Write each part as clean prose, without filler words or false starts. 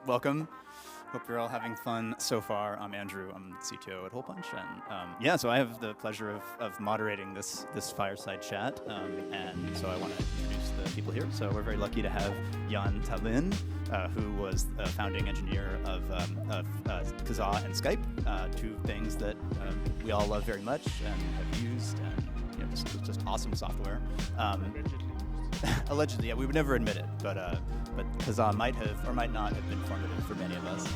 welcome. Hope you're all having fun so far. I'm Andrew. I'm CTO at Holepunch, and so I have the pleasure of moderating this Fireside chat, and so I want to introduce the people here. So we're very lucky to have Jaan Tallinn, who was the founding engineer of Kazaa and Skype, two things that we all love very much and have used, and just awesome software. Allegedly, yeah, we would never admit it, but Kazaa might have or might not have been formative for many of us.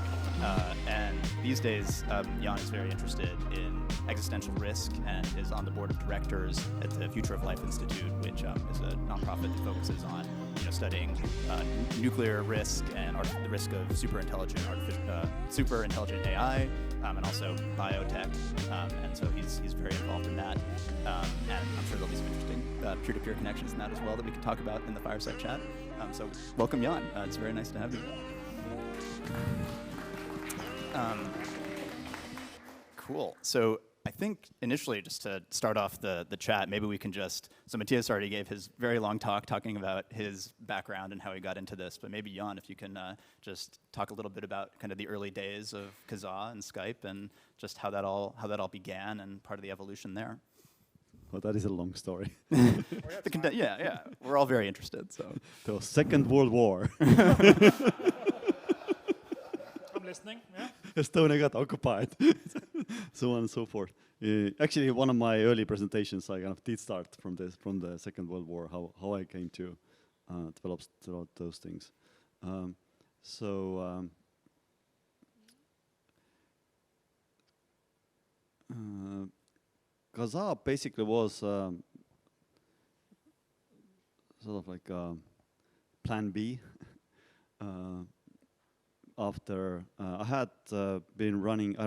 And these days, Jaan is very interested in existential risk and is on the board of directors at the Future of Life Institute, which is a nonprofit that focuses on studying nuclear risk and the risk of super intelligent AI, and also biotech. And so he's very involved in that. And I'm sure there'll be some interesting peer-to-peer connections in that as well that we can talk about in the Fireside chat. So welcome, Jaan. It's very nice to have you. Cool. So I think initially, just to start off the chat, maybe we can so Mathias already gave his very long talk talking about his background and how he got into this, but maybe Jaan, if you can just talk a little bit about kind of the early days of Kazaa and Skype and just how that all began and part of the evolution there. Well, that is a long story. Yeah. We're all very interested. So the Second World War. I'm listening. Yeah. Estonia got occupied, so on and so forth. Actually, one of my early presentations, I kind of did start from the Second World War, how I came to develop those things. Kazaa basically was sort of like plan B. After I had I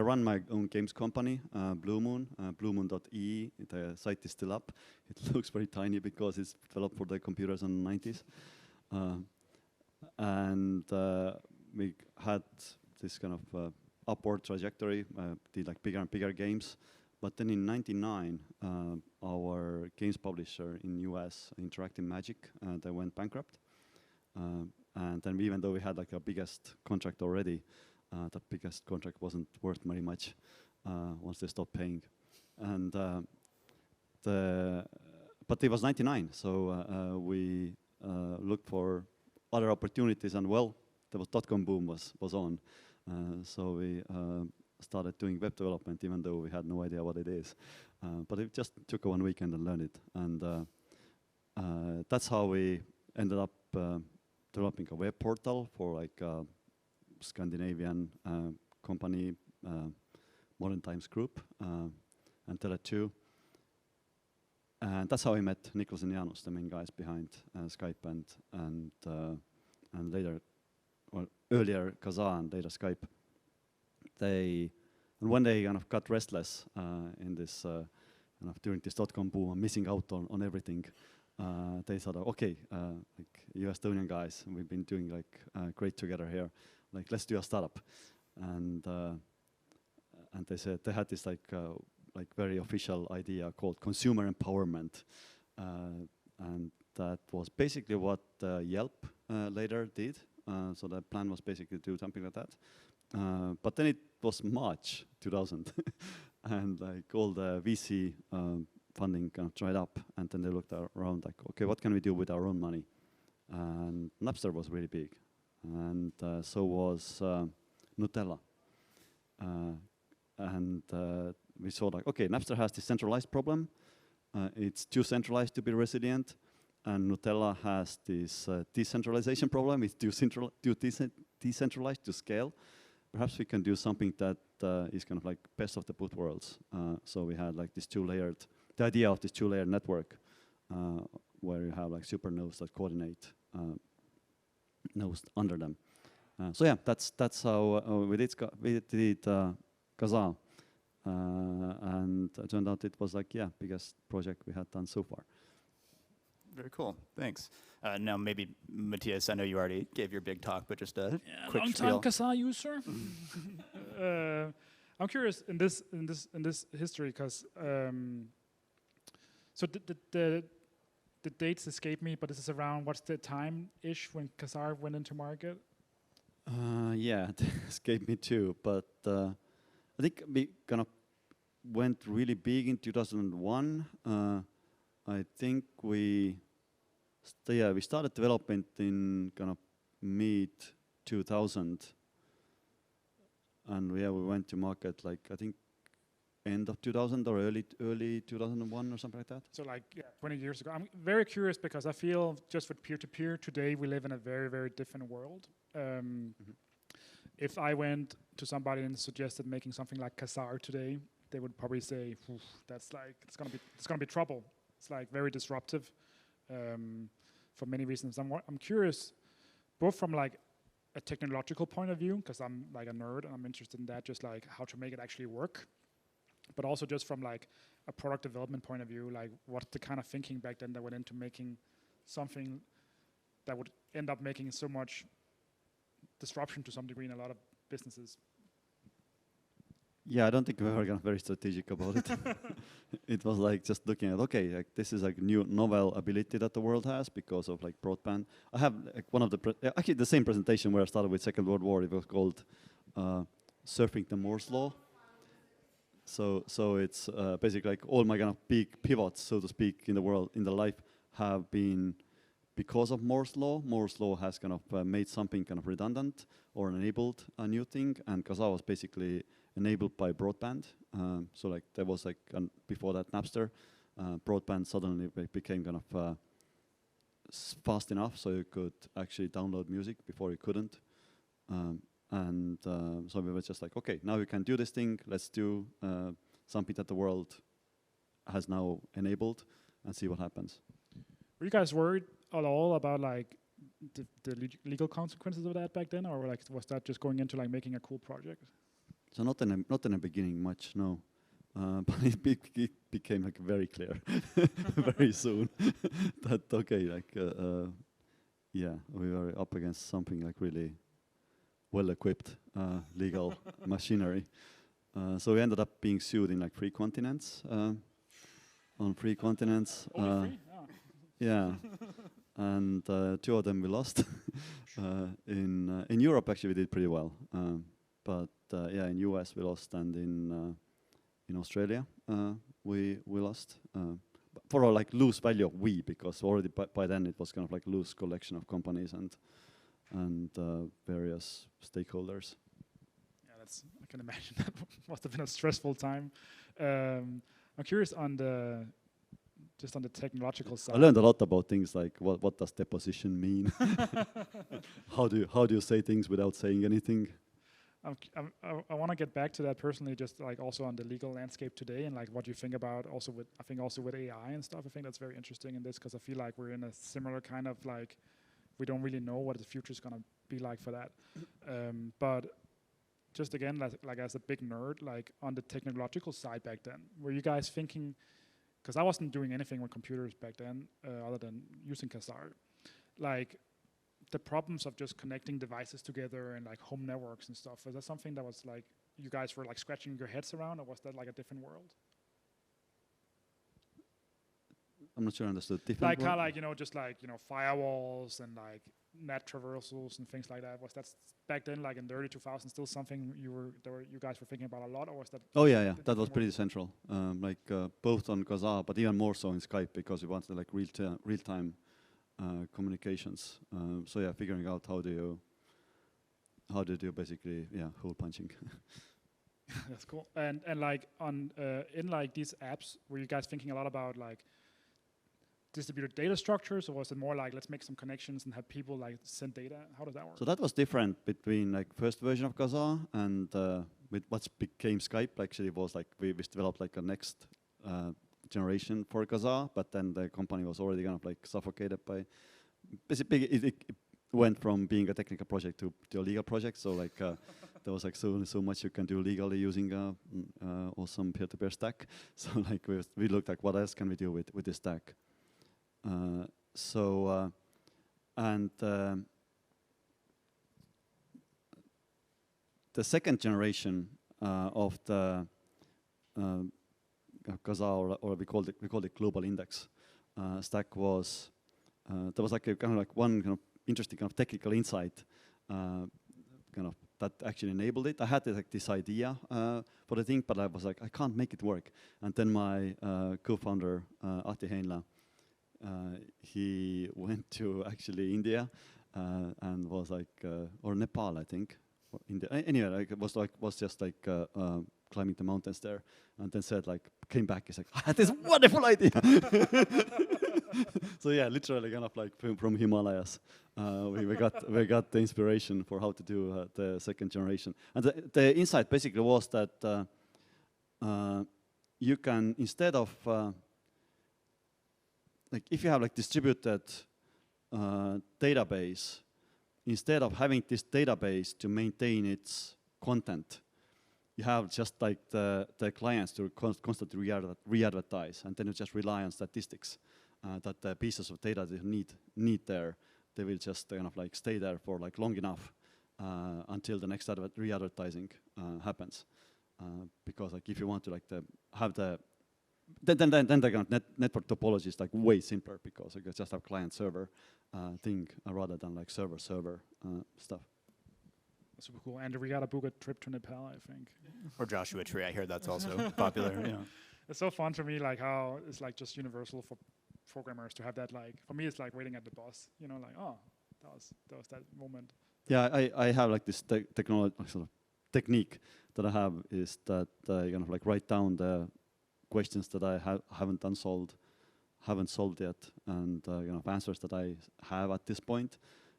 run my own games company, Blue Moon, bluemoon.ee. The site is still up. It looks very tiny because it's developed for the computers in the 90s. And we had this kind of upward trajectory, did like bigger and bigger games. But then in '99, our games publisher in US, Interactive Magic, they went bankrupt. And then even though we had like our biggest contract already, that biggest contract wasn't worth very much once they stopped paying. And but it was '99, so we looked for other opportunities, and there was .com boom was on, so we started doing web development, even though we had no idea what it is. But it just took 1 weekend and learned it, and that's how we ended up developing a web portal for like Scandinavian company, Modern Times Group, and Tele2. And that's how I met Niklas and Jaanus, the main guys behind Skype and later, or earlier Kazaa and later Skype. And when they kind of got restless in this kind of during this .com boom and missing out on everything, they thought, okay, like you Estonian guys, we've been doing like great together here. Like let's do a startup, and they said they had this like very official idea called consumer empowerment, and that was basically what Yelp later did. So the plan was basically to do something like that. But then it was March 2000, and like all the VC funding kind of dried up, and then they looked around like, okay, what can we do with our own money? And Napster was really big, and so was Nutella. And we saw like, okay, Napster has this centralized problem. It's too centralized to be resilient, and Nutella has this decentralization problem. It's too decentralized to scale. Perhaps we can do something that is kind of like best of the both worlds. So we had like this the idea of this two-layer network, where you have like super nodes that coordinate nodes under them. So yeah, that's how we did Kazaa, and it turned out it was like biggest project we had done so far. Very cool. Thanks. Now maybe Mathias, I know you already gave your big talk, but just a quick spiel. Long-time Kazaa user. I'm curious in this history because so the dates escape me, but this is around what's the time-ish when Kazaa went into market? Yeah, it escaped me too. But I think we kind of went really big in 2001. I think we started development in kind of mid 2000, and we went to market like I think end of 2000 or early 2001 or something like that. So like 20 years ago. I'm very curious because I feel just with peer-to-peer today we live in a very, very different world. If I went to somebody and suggested making something like Kazaa today, they would probably say, "That's like it's gonna be trouble." It's like very disruptive for many reasons. I'm curious, both from like a technological point of view, because I'm like a nerd and I'm interested in that, just like how to make it actually work. But also just from like a product development point of view, like what's the kind of thinking back then that went into making something that would end up making so much disruption to some degree in a lot of businesses? Yeah, I don't think we were very strategic about it. It was like just looking at, okay, like this is like new novel ability that the world has because of like broadband. I have like one of the, actually the same presentation where I started with Second World War, it was called Surfing the Moore's Law. So it's basically like all my kind of big pivots, so to speak, in the world, in the life have been because of Moore's Law. Moore's Law has kind of made something kind of redundant or enabled a new thing, and Kazaa was basically enabled by broadband. So like there was like, before that Napster, broadband suddenly became kind of fast enough so you could actually download music before you couldn't. So we were just like, okay, now we can do this thing. Let's do something that the world has now enabled and see what happens. Were you guys worried at all about like the legal consequences of that back then, or like was that just going into like making a cool project? So not in the beginning much, no. But it became like very clear very soon that okay, like we were up against something like really well-equipped legal machinery. So we ended up being sued in like 3 continents. On 3 continents. Only 3? Oh. Yeah, and 2 of them we lost. In Europe, actually, we did pretty well. But in US we lost, and in Australia we lost. For a like loose value of we, because already by then it was kind of like loose collection of companies and various stakeholders. Yeah, I can imagine that must have been a stressful time. I'm curious on the technological side. I learned a lot about things like what does deposition mean? How do you say things without saying anything? I want to get back to that personally, just like also on the legal landscape today, and like what you think about also with AI and stuff. I think that's very interesting in this because I feel like we're in a similar kind of like we don't really know what the future is gonna be like for that. But just again, like as a big nerd, like on the technological side back then, were you guys thinking? Because I wasn't doing anything with computers back then other than using Kazaa. Like the problems of just connecting devices together and like home networks and stuff, was that something that was like you guys were like scratching your heads around, or was that like a different world? I'm not sure I understood. Different Like kind of like just like firewalls and like net traversals and things like that. Was that back then, like in the early 2000s, still something you guys were thinking about a lot, or was that? Oh yeah, that was pretty central. Both on Kazaa, but even more so in Skype because we wanted like real time communications. Figuring out how do you basically hole punching. That's cool. And like on in like these apps, were you guys thinking a lot about like distributed data structures, or was it more like let's make some connections and have people like send data? How does that work? So that was different between like first version of Kazaa and with what became Skype. Actually, it was like we developed like a next generation for Kazaa, but then the company was already kind of like suffocated by. Basically, it went from being a technical project to a legal project. So like there was like so much you can do legally using awesome peer-to-peer stack. So like we looked like what else can we do with this stack. The second generation of the Kazaa, or we called it global index stack was there was like a kind of like one kind of interesting kind of technical insight kind of that actually enabled it. I had like this idea for the thing, but I was like, I can't make it work. And then my co-founder, Ahti Heinla, he went to actually India and was like, or Nepal, I think. Or India. Anyway, like, it was just like climbing the mountains there, and then said like, came back, he's like, I had this wonderful idea. So yeah, literally kind of like from Himalayas, we got the inspiration for how to do the second generation. And the insight basically was that you can, instead of like if you have like distributed database, instead of having this database to maintain its content, you have just like the clients to constantly re-advertise, and then you just rely on statistics that the pieces of data they need there, they will just kind of like stay there for like long enough until the next re-advertising happens. Because like if you want to like have the then the kind of network topology is like way simpler, because you just have client-server thing rather than like server-server stuff. Super cool. And we gotta book a trip to Nepal, I think. Or Joshua Tree, I hear that's also popular. Yeah. It's so fun to me, like how it's like just universal for programmers to have that. Like for me, it's like waiting at the bus. You know, like that was that moment. Yeah, I have like this technology sort of technique that I have is that I kind of like write down the questions that I haven't solved yet, and kind of answers that I have at this point.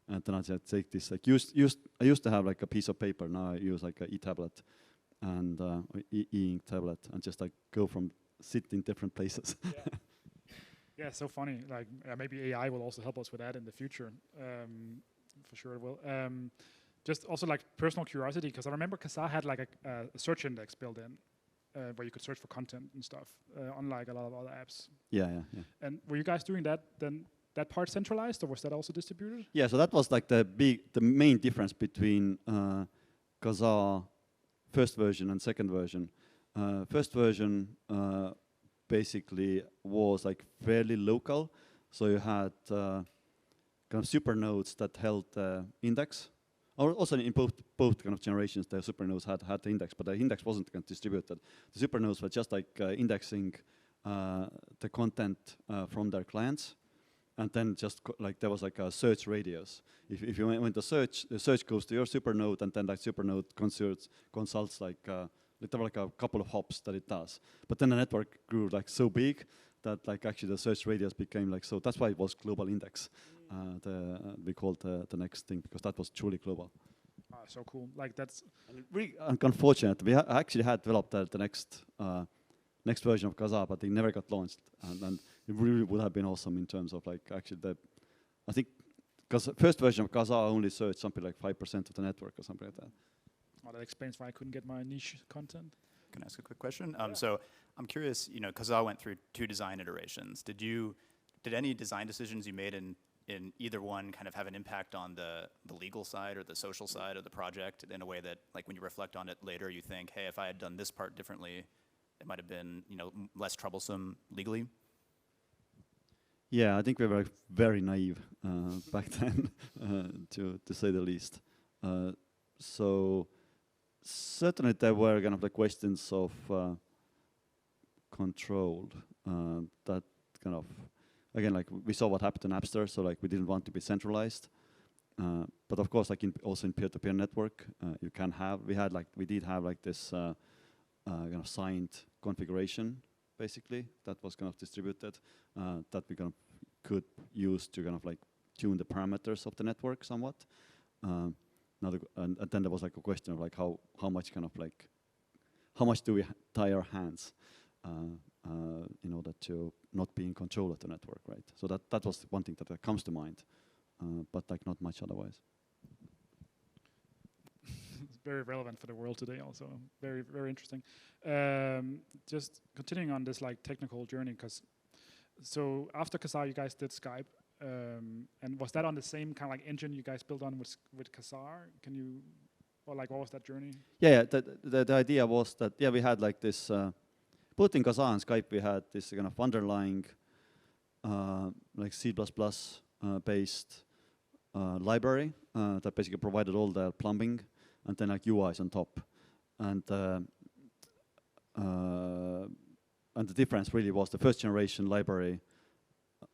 And then I just take this, like I used to have like a piece of paper, now I use like an e-tablet and e-ink tablet, and just like go from sit in different places. Yeah. Yeah, so funny. Like maybe AI will also help us with that in the future. For sure it will. Just also like personal curiosity, because I remember Kazaa had like a search index built in where you could search for content and stuff, unlike a lot of other apps. Yeah. And were you guys doing that then? That part centralized, or was that also distributed? Yeah, so that was like the main difference between Kazaa first version and second version. First version basically was like fairly local, so you had kind of super nodes that held the index. Or also in both kind of generations, the super nodes had the index, but the index wasn't kind of distributed. The super nodes were just like indexing the content from their clients. And then just like there was like a search radius. If you went to search, the search goes to your super node, and then that super node consults like there were like a couple of hops that it does. But then the network grew like so big that like actually the search radius became like so. That's why it was global index. We called the next thing, because that was truly global. So cool. Like that's really unfortunate. We actually had developed the next version of Kazaa, but it never got launched. And it really would have been awesome in terms of like actually I think because first version of Kazaa only searched something like 5% of the network or something like that. Oh, that explains why I couldn't get my niche content. Can I ask a quick question? Yeah. So I'm curious, Kazaa went through 2 design iterations. Did any design decisions you made in either one kind of have an impact on the legal side or the social side of the project in a way that, like, when you reflect on it later, you think, hey, if I had done this part differently, it might have been, less troublesome legally? Yeah, I think we were very naive back then, to say the least. So certainly there were kind of the questions of control that kind of, again, like we saw what happened in Napster, so like we didn't want to be centralized. But of course, like also in peer-to-peer network, you can have, we did have like this kind of signed configuration, basically, that was kind of distributed, that we kind of could use to kind of like tune the parameters of the network somewhat. And then there was like a question of like how much kind of like, how much do we tie our hands in order to not be in control of the network, right? So that was one thing that comes to mind, but like not much otherwise. It's very relevant for the world today also. Very, very interesting. Just continuing on this like technical journey, because so after Kazaa you guys did Skype, and was that on the same kind of like engine you guys built on with Kazaa? Can you, or like what was that journey? Yeah, the idea was that, yeah, we had like this, both in Kazaa and Skype we had this kind of underlying like C++ based library that basically provided all the plumbing and then like UIs on top. And the difference really was the first generation library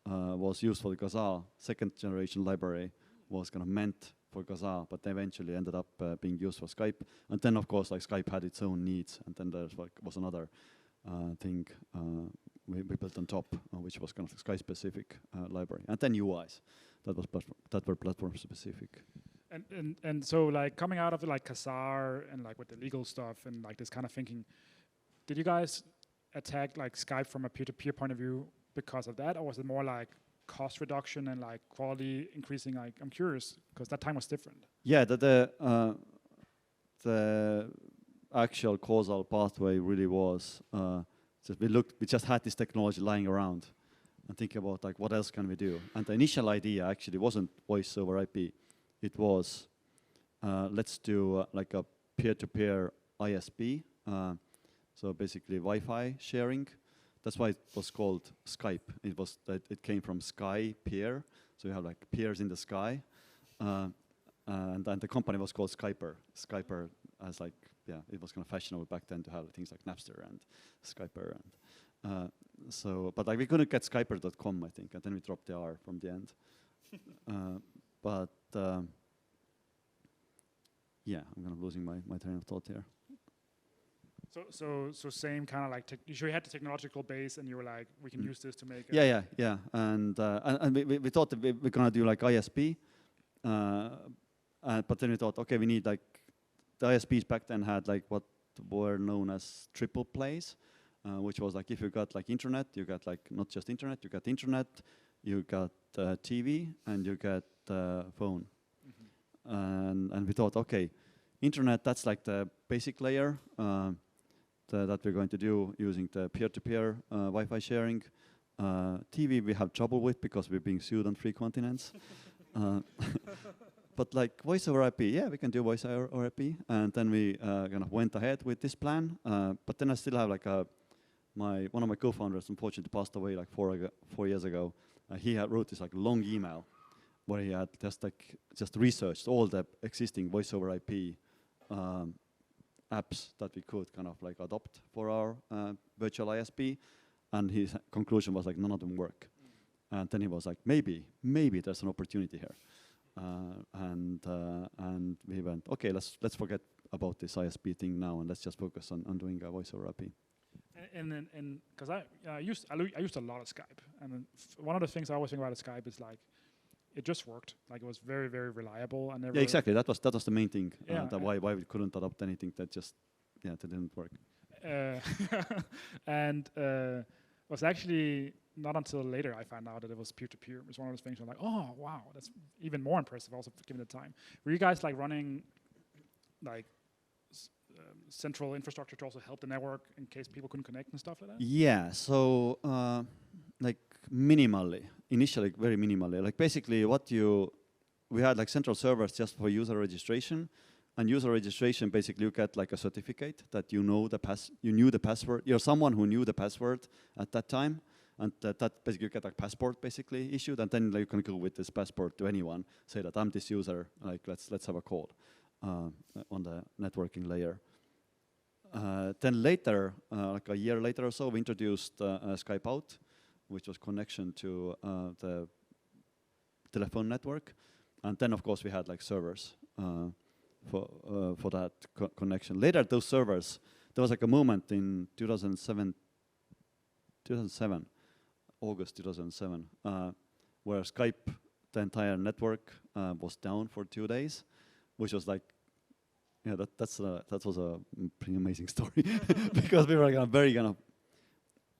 was used for the Kazaa. Second generation library was kind of meant for Kazaa, but eventually ended up being used for Skype. And then of course like Skype had its own needs, and then there was another thing we built on top, which was kind of Skype specific library. And then UIs that were platform specific. And so like coming out of like Kazaa and like with the legal stuff and like this kind of thinking, did you guys attack like Skype from a peer-to-peer point of view because of that, or was it more like cost reduction and like quality increasing? Like I'm curious because that time was different. Yeah, the actual causal pathway really was we just had this technology lying around and thinking about like what else can we do. And the initial idea actually wasn't voice over IP. It was let's do like a peer-to-peer ISP. So basically Wi-Fi sharing. That's why it was called Skype. It came from sky peer. So you have like peers in the sky. And the company was called Skyper. Skyper as like, yeah, it was kind of fashionable back then to have things like Napster and Skyper. And but like we couldn't get Skyper.com, I think, and then we dropped the R from the end. Yeah, I'm kind of losing my train of thought here. So same kind of like you had the technological base, and you were like, we can use this to make. Yeah. And we thought that we're gonna do like ISP, but then we thought, okay, we need like the ISPs back then had like what were known as triple plays, which was like if you got like internet, you got like not just internet, you got internet, you got TV, and you got phone. And we thought, okay, internet, that's like the basic layer that we're going to do using the peer-to-peer Wi-Fi sharing. TV we have trouble with because we're being sued on 3 continents. But like voice over IP, yeah, we can do voice over IP. And then we kind of went ahead with this plan. But then I still have like one of my co-founders, unfortunately, passed away like 4 years ago. He wrote this like long email where he had just researched all the existing voice over IP apps that we could kind of like adopt for our virtual ISP, and his conclusion was like none of them work. And then he was like, maybe there's an opportunity here, and we went, okay, let's forget about this ISP thing now, and let's just focus on doing a voice over IP. And because I used a lot of Skype, and then one of the things I always think about Skype is like, it just worked. Like it was very, very reliable. And yeah, exactly. That was the main thing. Yeah, why we couldn't adopt anything that just that didn't work. And was actually not until later I found out that it was peer-to-peer. It was one of those things where I'm like, oh wow, that's even more impressive. Also given the time. Were you guys like running like central infrastructure to also help the network in case people couldn't connect and stuff like that? Yeah. So like minimally. Initially, very minimally. Like basically, we had like central servers just for user registration, and user registration basically you get like a certificate that you knew the password. You're someone who knew the password at that time, and that basically you get a passport basically issued, and then like, you can go with this passport to anyone, say that I'm this user. Like let's have a call on the networking layer. Then later, like a year later or so, we introduced Skype Out, which was connection to the telephone network, and then of course we had like servers for that connection. Later, those servers, there was like a moment in 2007, August 2007, where Skype, the entire network, was down for 2 days, which was like, yeah, that was a pretty amazing story because we were very kind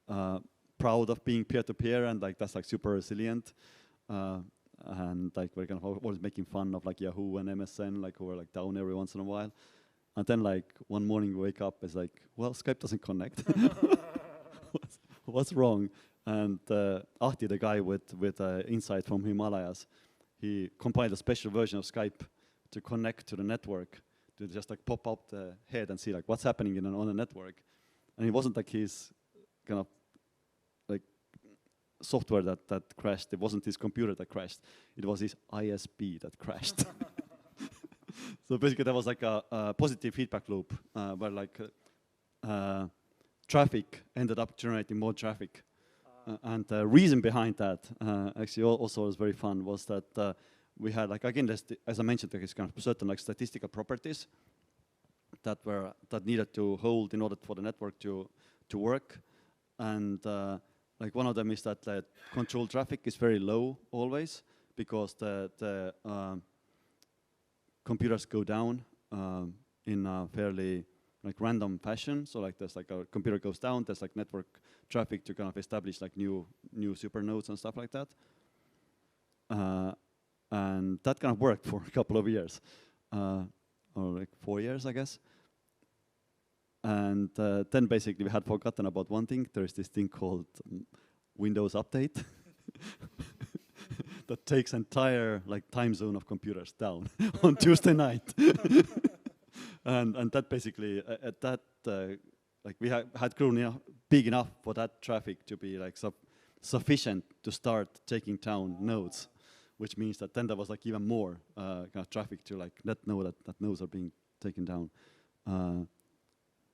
of proud of being peer-to-peer, and like that's like super resilient, and like we're kind of always making fun of like Yahoo and MSN, like who were like down every once in a while, and then like one morning we wake up, it's like, well, Skype doesn't connect. What's wrong? And Ahti, the guy with insight from Himalayas, he compiled a special version of Skype to connect to the network, to just like pop up the head and see like what's happening on a network, and it wasn't like his kind of like software that crashed. It wasn't his computer that crashed. It was his ISP that crashed. So basically, there was like a positive feedback loop where like traffic ended up generating more traffic. And the reason behind that, actually also was very fun, was that we had like, again, as I mentioned, there's kind of certain like statistical properties that needed to hold in order for the network to work. And like one of them is that the control traffic is very low always, because the computers go down in a fairly like random fashion. So like there's like a computer goes down, there's like network traffic to kind of establish like new supernodes and stuff like that. And that kind of worked for a couple of years, or like 4 years, I guess. And then basically we had forgotten about one thing. There is this thing called Windows Update that takes entire like time zone of computers down on Tuesday night. And that basically at that like we had grown big enough for that traffic to be like sufficient to start taking down nodes, which means that then there was like even more kind of traffic to like let know that nodes are being taken down.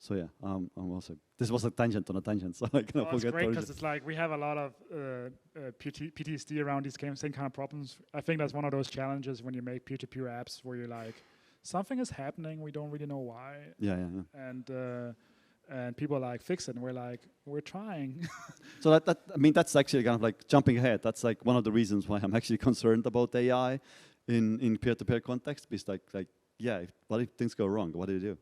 So yeah, I'm also, this was a tangent on a tangent, so I kind of forget. It's great because it's like we have a lot of PTSD around these same kind of problems. I think that's one of those challenges when you make peer-to-peer apps where you're like, something is happening, we don't really know why. Yeah. And people are like, fix it, and we're like, we're trying. So I mean, that's actually kind of like jumping ahead. That's like one of the reasons why I'm actually concerned about AI in peer-to-peer context. Because what if things go wrong? What do you do?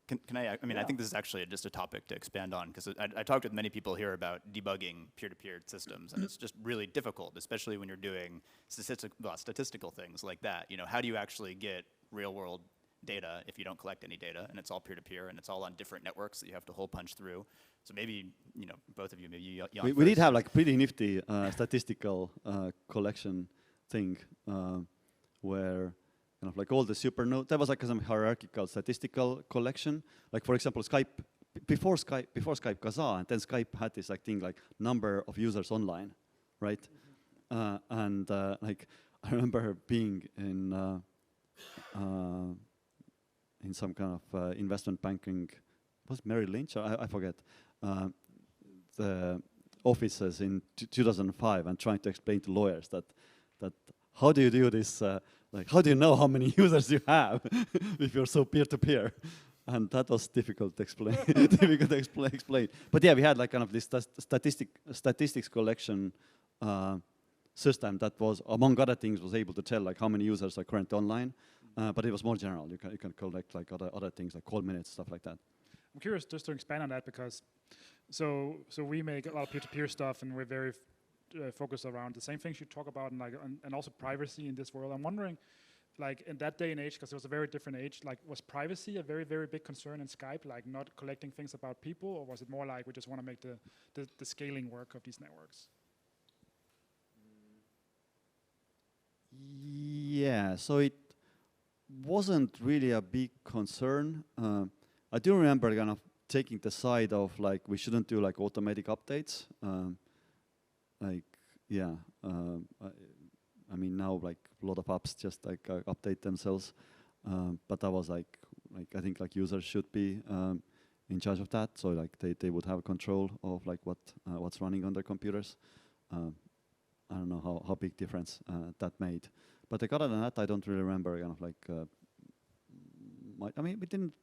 Can I mean, I think this is actually just a topic to expand on, because I talked with many people here about debugging peer-to-peer systems, and it's just really difficult, especially when you're doing statistical things like that. You know, how do you actually get real-world data if you don't collect any data, and it's all peer-to-peer, and it's all on different networks that you have to hole punch through? So maybe, you know, both of you, maybe Jaan we did have like pretty nifty statistical collection thing where kind of like all the supernode, there was like some hierarchical statistical collection. Like for example, before Skype Kazaa, and then Skype had this like thing like number of users online, right? And like I remember being in some kind of investment banking, was it Merrill Lynch? I forget. The offices in 2005, and trying to explain to lawyers that how do you do this? Like, how do you know how many users you have if you're so peer-to-peer? And that was difficult to explain. explain. But yeah, we had like kind of this statistics collection system that was, among other things, was able to tell like how many users are currently online. But it was more general. You can collect like other things like call minutes, stuff like that. I'm curious just to expand on that, because so we make a lot of peer-to-peer stuff, and we're very focused around the same things you talk about, and also privacy in this world. I'm wondering, like in that day and age, because it was a very different age, like was privacy a very, very big concern in Skype, like not collecting things about people, or was it more like we just want to make the scaling work of these networks? Yeah, so it wasn't really a big concern. I do remember kind of taking the side of like we shouldn't do like automatic updates. I mean now like a lot of apps just like update themselves, but I was like I think like users should be in charge of that, so like they would have control of like what's running on their computers. I don't know how big difference that made, but like other than that, I don't really remember kind of like. I mean, we didn't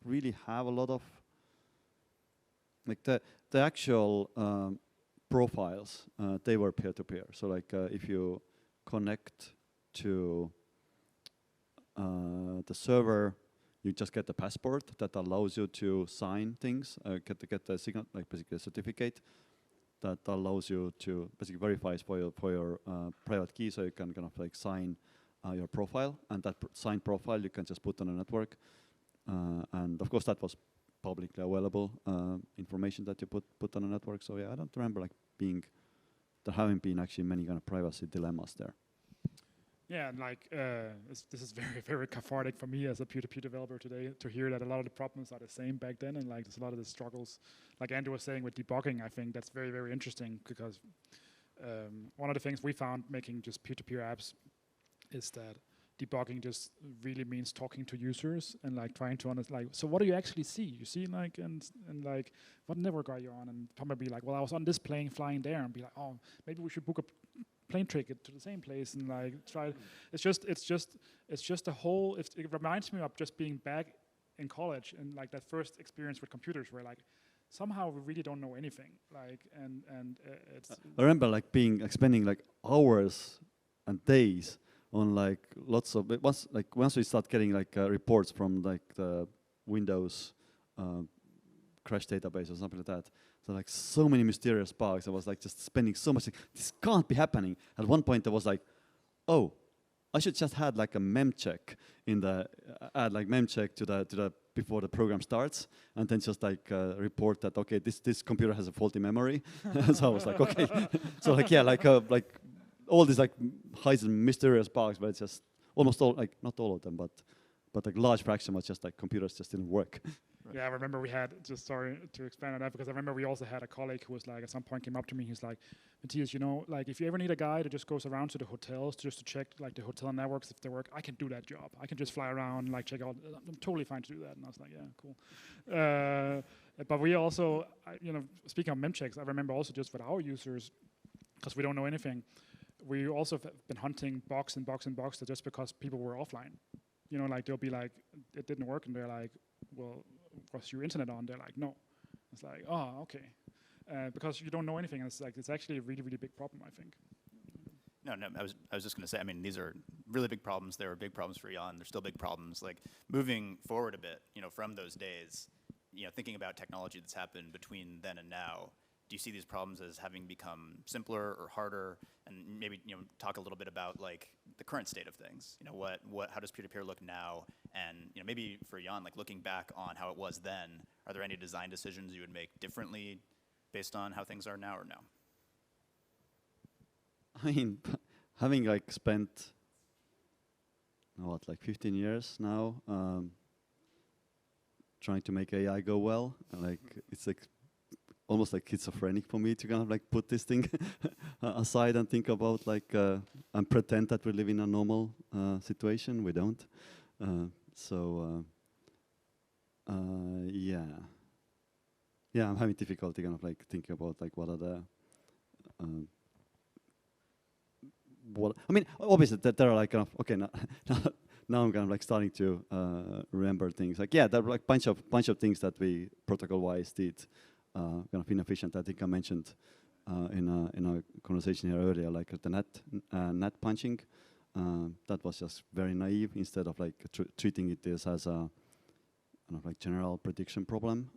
really have a lot of like the actual profiles. They were peer-to-peer. So like if you connect to the server, you just get the passport that allows you to sign things. Get the signal, like basically a certificate that allows you to basically verifies for your private key, so you can kind of like sign your profile, and that signed profile you can just put on a network, and of course that was publicly available information that you put on a network. So yeah, I don't remember like there haven't been actually many kind of privacy dilemmas there. Yeah, and like this is very, very cathartic for me as a peer-to-peer developer today to hear that a lot of the problems are the same back then, and like there's a lot of the struggles, like Andrew was saying with debugging. I think that's very, very interesting, because one of the things we found making just peer-to-peer apps is that debugging just really means talking to users and like trying to understand, like, so what do you actually see? You see like, and like, what network are you on? And probably like, well, I was on this plane flying there, and be like, oh, maybe we should book a plane ticket to the same place and like try. It's just a whole. It reminds me of just being back in college and like that first experience with computers, where like somehow we really don't know anything. Like and it's. I remember like spending like hours and days on like lots of once we start getting like reports from like the Windows crash database or something like that. So like so many mysterious bugs. I was like just spending so much. This can't be happening. At one point I was like, oh, I should just had like a mem check in the add like mem check to the before the program starts, and then just like report that okay, this computer has a faulty memory. So I was like, okay. So like yeah, like all these like highs and mysterious bugs, but it's just almost all, like not all of them, but like large fraction was just like computers just didn't work. Right. Yeah, I remember we had, just sorry to expand on that, because I remember we also had a colleague who was like, at some point came up to me, he's like, Mathias, you know, like if you ever need a guy that just goes around to the hotels just to check like the hotel networks if they work, I can do that job. I can just fly around, like check out, I'm totally fine to do that. And I was like, yeah, cool. But we also, you know, speaking of mem checks, I remember also just with our users, because we don't know anything, we also have been hunting box and box and box just because people were offline. You know, like they'll be like, it didn't work, and they're like, well, was your internet on? They're like, no. It's like, oh, okay. Because you don't know anything, and it's like, it's actually a really, really big problem, I think. No, I was just going to say, I mean, these are really big problems. They were big problems for Jaan. They're still big problems. Like, moving forward a bit, you know, from those days, you know, thinking about technology that's happened between then and now, do you see these problems as having become simpler or harder? And maybe, you know, talk a little bit about like the current state of things. You know, how does peer-to-peer look now? And, you know, maybe for Jaan, like looking back on how it was then, are there any design decisions you would make differently based on how things are now or no? I mean, having like spent, like 15 years now, trying to make AI go well, like it's like almost like schizophrenic for me to kind of like put this thing aside and think about like and pretend that we live in a normal situation. We don't. Yeah, I'm having difficulty kind of like thinking about like what are the what I mean. Obviously, there are like kind of okay now I'm kind of like starting to remember things. Like yeah, there were like bunch of things that we protocol-wise did. Kind of inefficient. I think I mentioned in a conversation here earlier, like the net punching. That was just very naive. Instead of like treating it as a kind of like general prediction problem,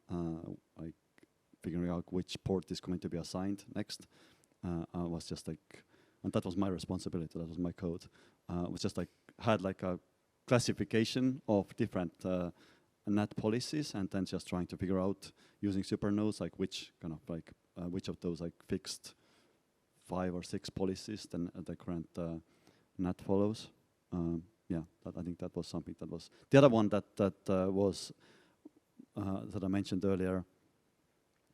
like figuring out which port is going to be assigned next. I was just like, and that was my responsibility. That was my code. Was just like had like a classification of different NAT policies, and then just trying to figure out using supernodes like which kind of like which of those like fixed 5 or 6 policies then the current NAT follows. Yeah, I think that was something that was the other one that was that I mentioned earlier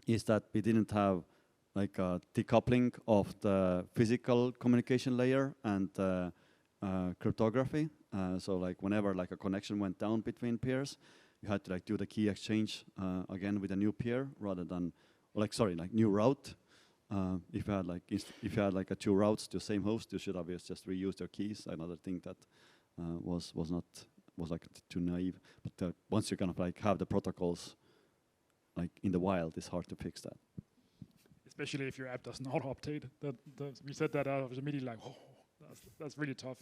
is that we didn't have like a decoupling of the physical communication layer and cryptography. So like whenever like a connection went down between peers, you had to like do the key exchange again with a new peer rather than, like new route. If you had like 2 routes to the same host, you should obviously just reuse their keys. Another thing that was like too naive. But once you kind of like have the protocols like in the wild, it's hard to fix that. Especially if your app doesn't auto-update. We said that out of the meeting, like, oh, that's really tough.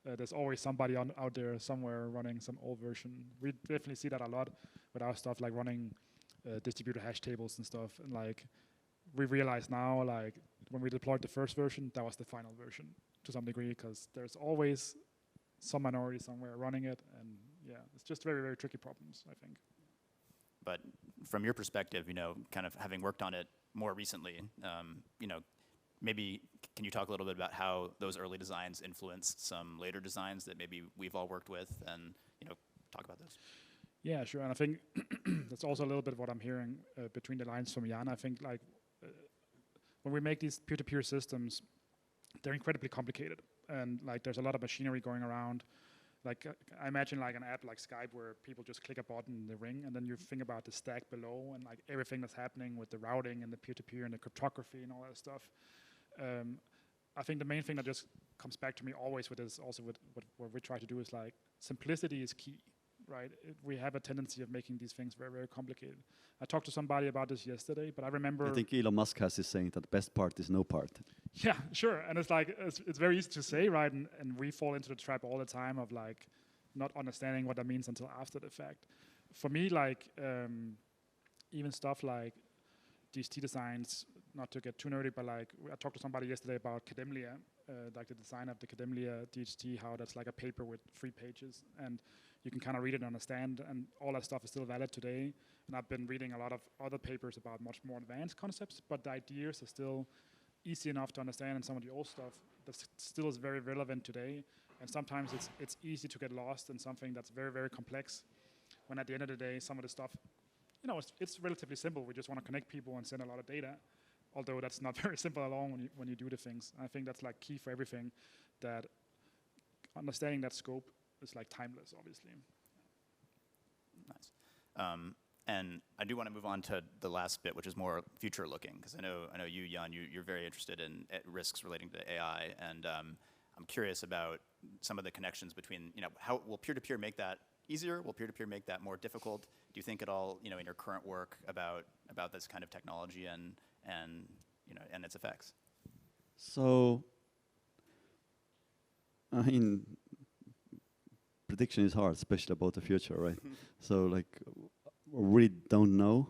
There's always somebody out there somewhere running some old version. We definitely see that a lot with our stuff, like running distributed hash tables and stuff. And like, we realize now, like, when we deployed the first version, that was the final version to some degree, because there's always some minority somewhere running it. And yeah, it's just very, very tricky problems, I think. But from your perspective, you know, kind of having worked on it more recently, you know, maybe can you talk a little bit about how those early designs influenced some later designs that maybe we've all worked with, and you know, talk about those? Yeah, sure. And I think that's also a little bit what I'm hearing between the lines from Jaan. I think like when we make these peer-to-peer systems, they're incredibly complicated, and like there's a lot of machinery going around. Like I imagine like an app like Skype where people just click a button in the ring, and then you think about the stack below and like everything that's happening with the routing and the peer-to-peer and the cryptography and all that stuff. I think the main thing that just comes back to me always with this, also with what we try to do, is like simplicity is key, right? We have a tendency of making these things very, very complicated. I talked to somebody about this yesterday, but I remember. I think Elon Musk has this saying that the best part is no part. Yeah, sure. And it's like, it's very easy to say, right? And we fall into the trap all the time of like not understanding what that means until after the fact. For me, like even stuff like DST designs, not to get too nerdy, but like I talked to somebody yesterday about Kademlia, like the design of the Kademlia DHT, how that's like a paper with 3 pages, and you can kind of read it and understand, and all that stuff is still valid today. And I've been reading a lot of other papers about much more advanced concepts, but the ideas are still easy enough to understand, and some of the old stuff that still is very relevant today. And sometimes it's easy to get lost in something that's very, very complex, when at the end of the day, some of the stuff, you know, it's relatively simple. We just want to connect people and send a lot of data, although that's not very simple at all when you do the things. I think that's like key for everything, that understanding that scope is like timeless, obviously. Nice. And I do want to move on to the last bit, which is more future-looking, because I know you, Jaan, you're very interested in risks relating to AI, and I'm curious about some of the connections between, you know, how will peer-to-peer make that easier? Will peer-to-peer make that more difficult? Do you think at all, you know, in your current work about this kind of technology and you know, and its effects? So, I mean, prediction is hard, especially about the future, right? So, like, we don't know.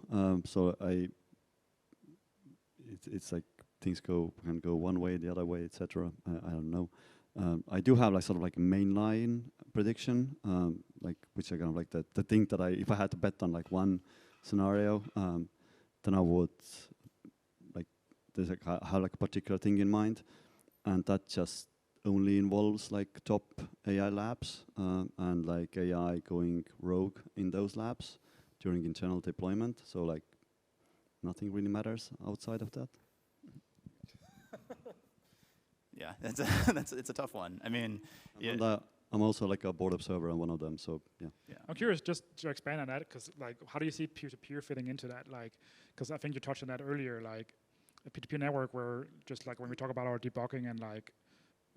It's like things can go one way, the other way, etc. I don't know. I do have like sort of like a mainline prediction, like which are kind of like the thing that if I had to bet on like one scenario, then I would have like a particular thing in mind, and that just only involves like top AI labs and like AI going rogue in those labs during internal deployment. So like nothing really matters outside of that. Yeah, it's a tough one. I mean, yeah. I'm also like a board observer on one of them, so yeah. I'm curious just to expand on that, because like, how do you see peer-to-peer fitting into that? Like, because I think you touched on that earlier, like a peer-to-peer network where just like when we talk about our debugging and like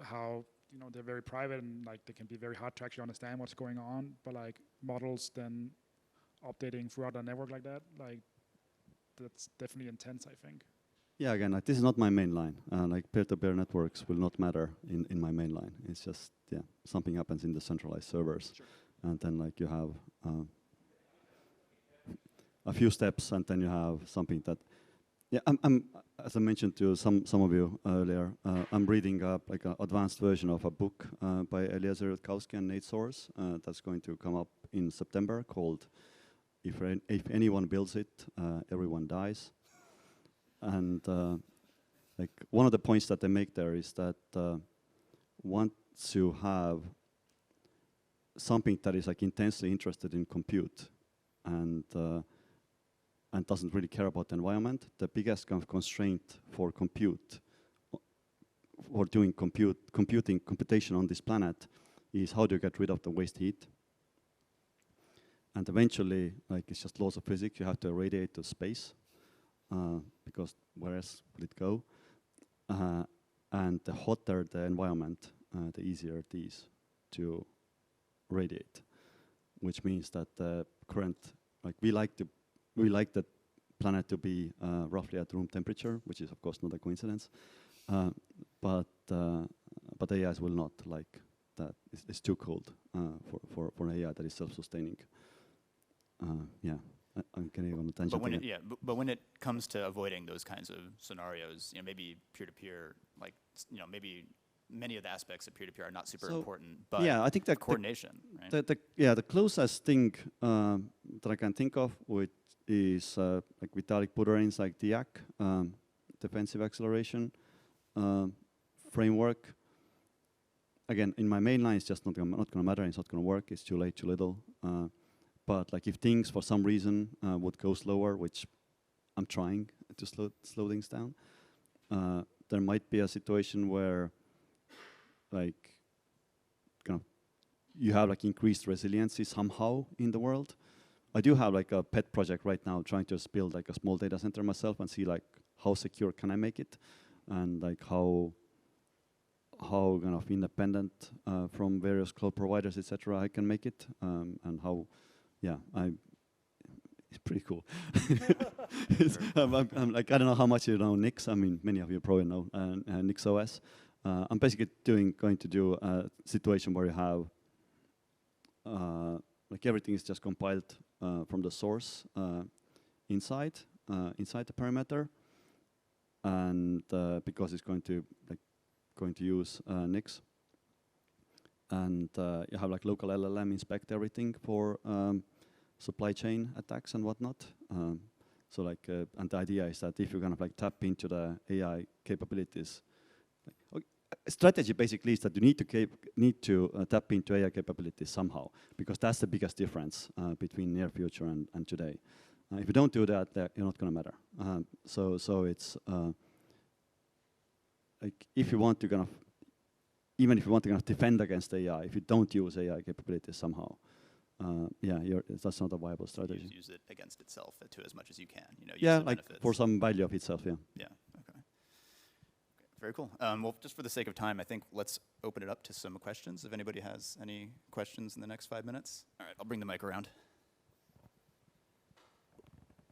how, you know, they're very private and like they can be very hard to actually understand what's going on, but like models then updating throughout the network like that, like that's definitely intense, I think. Yeah, again, like, this is not my main line. Like peer-to-peer networks will not matter in my main line. It's just, yeah, something happens in the centralized servers. Sure. And then like you have a few steps, and then you have something that, yeah, I'm as I mentioned to some of you earlier, I'm reading like an advanced version of a book by Eliezer Yudkowsky and Nate Soares that's going to come up in September, called If Anyone Builds It, Everyone Dies. And like one of the points that they make there is that once you have something that is like intensely interested in compute and doesn't really care about the environment, the biggest kind of constraint for doing computation on this planet is how do you get rid of the waste heat. And eventually, like, it's just laws of physics, you have to irradiate to space. Because where else will it go? And the hotter the environment, the easier it is to radiate. Which means that the current, like we like the planet to be roughly at room temperature, which is of course not a coincidence. But AIs will not like that. It's too cold for an AI that is self-sustaining. Yeah. I'm getting on a tangent. But when it comes to avoiding those kinds of scenarios, you know, maybe peer-to-peer, like, you know, maybe many of the aspects of peer-to-peer are not super important, but yeah, I think that coordination, right? The closest thing that I can think of is like Vitalik Buterin's like DAC, defensive acceleration framework. Again, in my main line, it's just not gonna matter. It's not gonna work. It's too late, too little. But like if things for some reason would go slower, which I'm trying to slow things down, there might be a situation where like kind of you have like increased resiliency somehow in the world. I do have like a pet project right now, trying to just build like a small data center myself and see like how secure can I make it, and like how kind of independent from various cloud providers, etc. I can make it, and how, yeah, it's pretty cool. I'm like, I don't know how much you know Nix. I mean, many of you probably know Nix OS. I'm basically going to do a situation where you have like everything is just compiled from the source inside the parameter, and because it's going to use Nix, and you have like local LLM inspect everything for supply chain attacks and whatnot. So like, and the idea is that if you kind of like tap into the AI capabilities, strategy basically is that you need to tap into AI capabilities somehow, because that's the biggest difference between near future and today. If you don't do that, you're not going to matter. So it's like if you want to kind of, even if you want to kind of defend against AI, if you don't use AI capabilities somehow, that's not a viable strategy. Use it against itself to as much as you can. Use like for some value of itself. Yeah. Yeah. Okay. Very cool. Well, just for the sake of time, I think let's open it up to some questions. If anybody has any questions in the next 5 minutes. All right, I'll bring the mic around.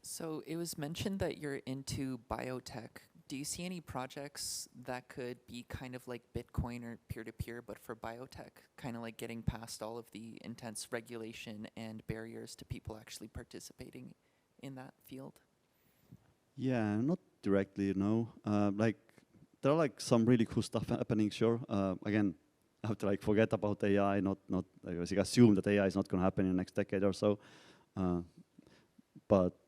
So it was mentioned that you're into biotech. Do you see any projects that could be kind of like Bitcoin or peer-to-peer, but for biotech, kind of like getting past all of the intense regulation and barriers to people actually participating in that field? Yeah, not directly, no. Like, there are like some really cool stuff happening, sure. Again, I have to like forget about AI, not like, assume that AI is not going to happen in the next decade or so. But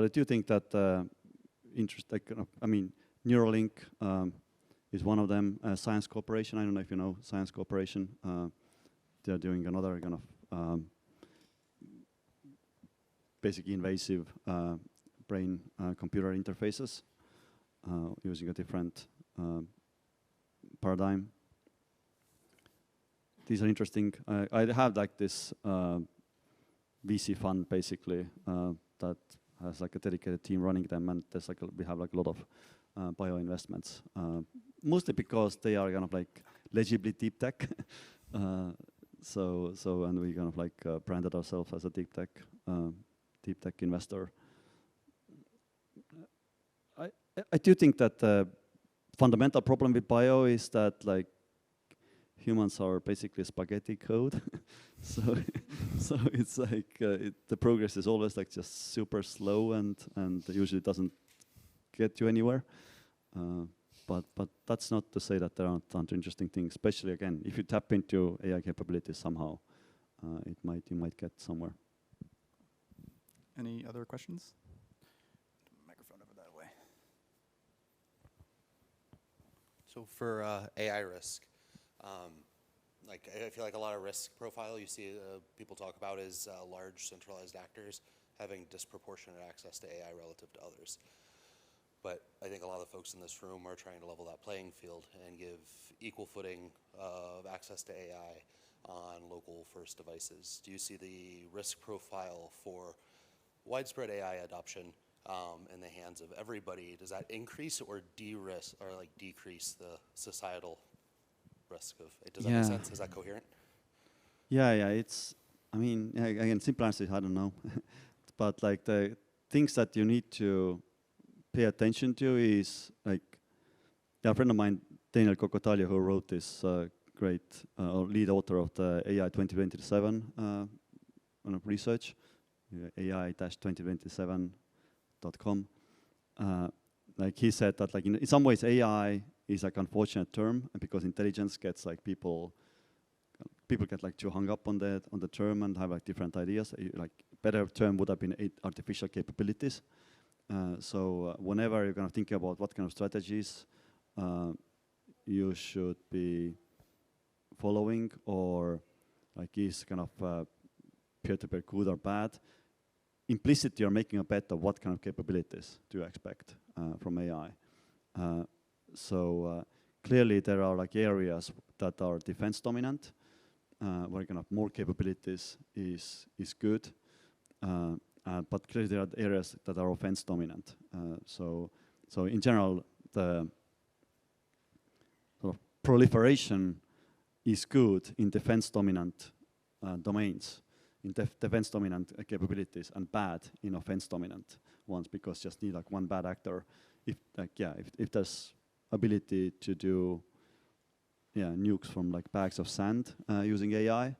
I do think that I mean, Neuralink is one of them. Science Corporation, I don't know if you know Science Corporation. They're doing another kind of basically invasive brain-computer interfaces using a different paradigm. These are interesting. I have like this VC fund basically that has like a dedicated team running them, and there's like we have like a lot of bio investments, mostly because they are kind of like legibly deep tech. So and we kind of like branded ourselves as a deep tech investor. I do think that the fundamental problem with bio is that like humans are basically spaghetti code. so it's like the progress is always like just super slow and usually doesn't get you anywhere. But that's not to say that there aren't interesting things, especially again, if you tap into AI capabilities somehow, you might get somewhere. Any other questions? Microphone over that way. So for AI risk, like I feel like a lot of risk profile you see people talk about is large centralized actors having disproportionate access to AI relative to others. But I think a lot of the folks in this room are trying to level that playing field and give equal footing of access to AI on local first devices. Do you see the risk profile for widespread AI adoption in the hands of everybody? Does that increase or de-risk or like decrease the societal risk of it? Does that make sense? Is that coherent? Yeah. It's, I mean, again, simple answer is I don't know. But like the things that you need to pay attention to is like, a friend of mine, Daniel Kokotalia, who wrote this great lead author of the AI 2027 research, AI-2027.com. Like he said that like in some ways AI is like unfortunate term because intelligence gets like people get like too hung up on the term and have like different ideas. Like better term would have been artificial capabilities. So whenever you're going to think about what kind of strategies you should be following, or like is kind of peer-to-peer good or bad, implicitly you're making a bet of what kind of capabilities do you expect from AI. So clearly there are like areas that are defense dominant, where kind of more capabilities is good, but clearly there are areas that are offense dominant. So in general, the sort of proliferation is good in defense dominant domains, in defense dominant capabilities, and bad in offense dominant ones, because just need like one bad actor. If there's ability to do nukes from like bags of sand using AI,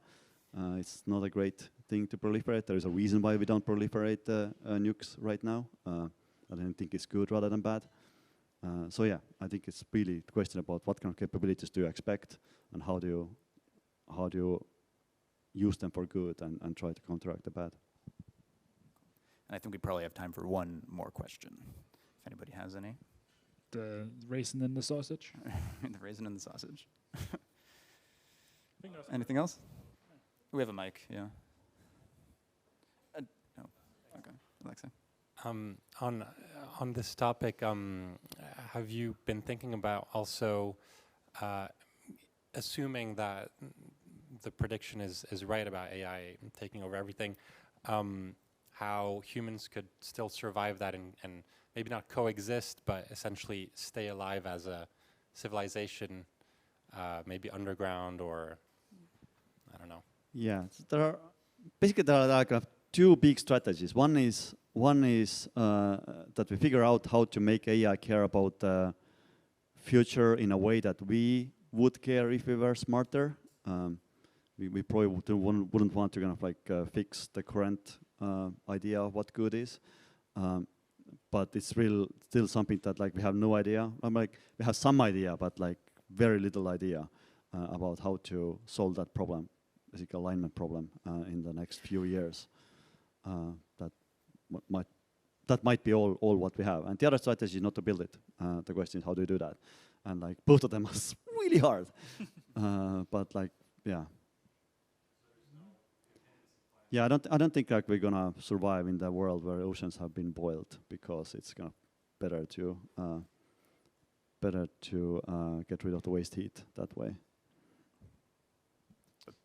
it's not a great thing to proliferate. There is a reason why we don't proliferate nukes right now. I don't think it's good rather than bad. So yeah, I think it's really the question about what kind of capabilities do you expect, and how do you use them for good and try to counteract the bad. And I think we probably have time for one more question, if anybody has any. The raisin in the sausage. The raisin in the sausage. Anything else? We have a mic, yeah. No, okay, Alexa. On this topic, have you been thinking about also assuming that the prediction is right about AI taking over everything, how humans could still survive that and maybe not coexist, but essentially stay alive as a civilization, maybe underground, or I don't know. Yeah, so there are kind of two big strategies. One is that we figure out how to make AI care about the future in a way that we would care if we were smarter. We probably wouldn't want to kind of like fix the current idea of what good is, but it's still something that like we have no idea. We have some idea, but like very little idea about how to solve that problem, basic alignment problem, in the next few years. That might be all what we have. And the other strategy is not to build it. The question is, how do you do that? And like both of them are really hard. But like, yeah. Yeah, I don't think like we're gonna survive in the world where oceans have been boiled, because it's kind of better to get rid of the waste heat that way.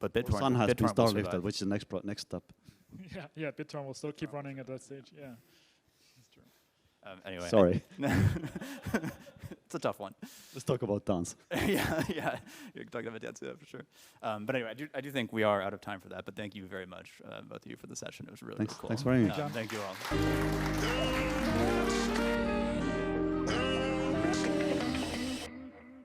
But The BitTorrent, sun has been BitTorrent will star-lifted, survive. which is the next step. Yeah, BitTorrent will still keep running at that stage. Yeah, that's true. Anyway. Sorry. It's a tough one. Let's talk about dance. yeah, you're talking about dance, yeah, for sure. But anyway, I do think we are out of time for that. But thank you very much, both of you, for the session. It was really, really cool. Thanks for having me. Thank you all.